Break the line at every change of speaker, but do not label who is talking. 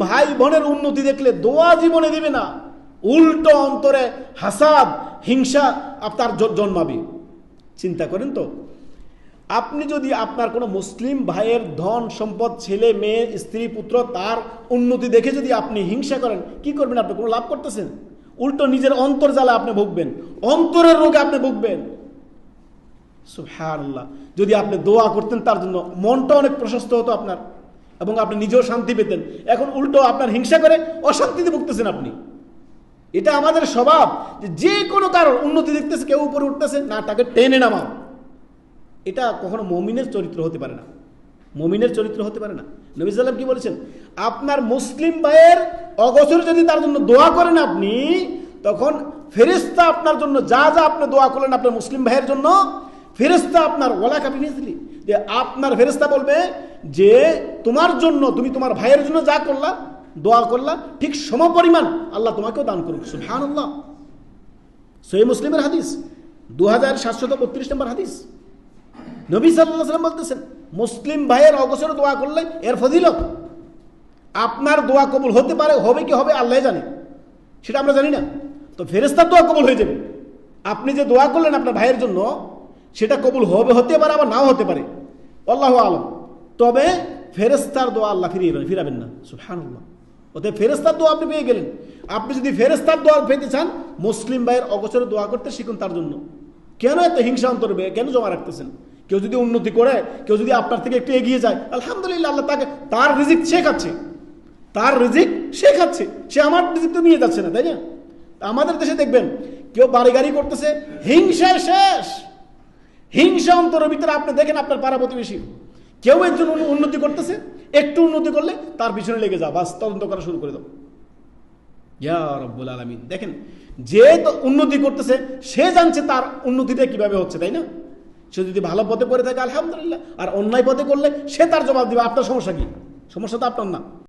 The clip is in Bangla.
ভাই বোনের উন্নতি দেখলে দোয়া জীবনে দিবে না, উল্টো অন্তরে হাসাদ, হিংসা আপনার জন্মাবে। চিন্তা করেন তো, আপনি যদি আপনার কোনো মুসলিম ভাইয়ের ধন সম্পদ, ছেলে মেয়ে, স্ত্রী পুত্র, তার উন্নতি দেখে যদি আপনি হিংসা করেন, কি করবেন? আপনি কোনো লাভ করতেছেন? উল্টো নিজের অন্তর জ্বালা আপনি ভুগবেন, অন্তরের রোগে আপনি ভুগবেন। সুবহানাল্লাহ। যদি আপনি দোয়া করতেন তার জন্য, মনটা অনেক প্রশস্ত হতো আপনার, এবং আপনি নিজেও শান্তি পেতেন। এখন উল্টো আপনার হিংসা করে অশান্তিতে ভুগতেছেন আপনি। এটা আমাদের স্বভাব, যে কোনো কারোর উন্নতি দেখতেছে, কেউ উপরে উঠতেছে না, তাকে টেনে নামাও। এটা কখনো মুমিনের চরিত্র হতে পারে না, মুমিনের চরিত্র হতে পারে না। নবী সাল্লাল্লাহু আলাইহি ওয়াসাল্লাম কি বলেছেন? আপনার মুসলিম ভাইয়ের অগোচরে যদি তার জন্য দোয়া করেন আপনি, তখন ফেরেশতা আপনার জন্য যা যা আপনি দোয়া করলেন আপনার মুসলিম ভাইয়ের জন্য, ফেরেশতা আপনার ওয়ালা কাবিনিসলি, যে আপনার ফেরেশতা বলবে যে তোমার জন্য, তুমি তোমার ভাইয়ের জন্য যা করলা, দোয়া করলা, ঠিক সমপরিমাণ আল্লাহ তোমাকেও দান করুক। সুবহানাল্লাহ। সহিহ মুসলিমের হাদিস, 2732 নম্বর হাদিস। নবী সাল্লাল্লাহু আলাইহি ওয়াসাল্লাম বলতেছেন, মুসলিম ভাইয়ের অগোচরে দোয়া করলে এর ফজিলত, আপনার দোয়া কবুল হতে পারে, হবে কি হবে আল্লাহ জানে, সেটা আমরা জানি না। তো ফেরেশতার দোয়া কবুল হয়ে যাবে। আপনি যে দোয়া করলেন আপনার ভাইয়ের জন্য, সেটা কবুল হবে, হতে পারে, আবার নাও হতে পারে, আল্লাহু আলাম। তবে ফেরেশতার দোয়া আল্লাহ ফিরাবেন না। সুবহানাল্লাহ। অতএব ফেরেশতার দোয়া আপনি পেয়ে গেলেন। আপনি যদি ফেরেশতার দোয়া পেতে চান, মুসলিম ভাইয়ের অগোচরে দোয়া করতে শিখুন তার জন্য। কেন এত হিংসা অন্তরে কেন জমা রাখতেছেন? কেউ যদি উন্নতি করে, কেউ যদি আপনার থেকে একটু এগিয়ে যায়, আলহামদুলিল্লাহ, আল্লাহ তাকে, তার রিজিক সে খাচ্ছে, তার রিজিক সে খাচ্ছে, সে আমার রিজিক তো নিয়ে যাচ্ছে না, তাই না? আমাদের দেশে দেখবেন কেউ বাড়ি গাড়ি করতেছে, হিংসায় শেষ, হিংসা অন্তরের ভিতরে। আপনি দেখেন আপনার পাড়া প্রতিবেশী কেউ একজন উন্নতি করতেছে, একটু উন্নতি করলে তার পিছনে লেগে যাও, বাস তদন্ত করা শুরু করে দাও। ইয়া রাব্বুল আলামিন। দেখেন, যে তো উন্নতি করতেছে সে জানছে তার উন্নতিটা কিভাবে হচ্ছে, তাই না? সে যদি ভালো পথে করে থাকে আলহামদুলিল্লাহ, আর অন্যায় পথে করলে সে তার জবাব দিবে। আপনার সমস্যা কি? সমস্যা তো আপনার না।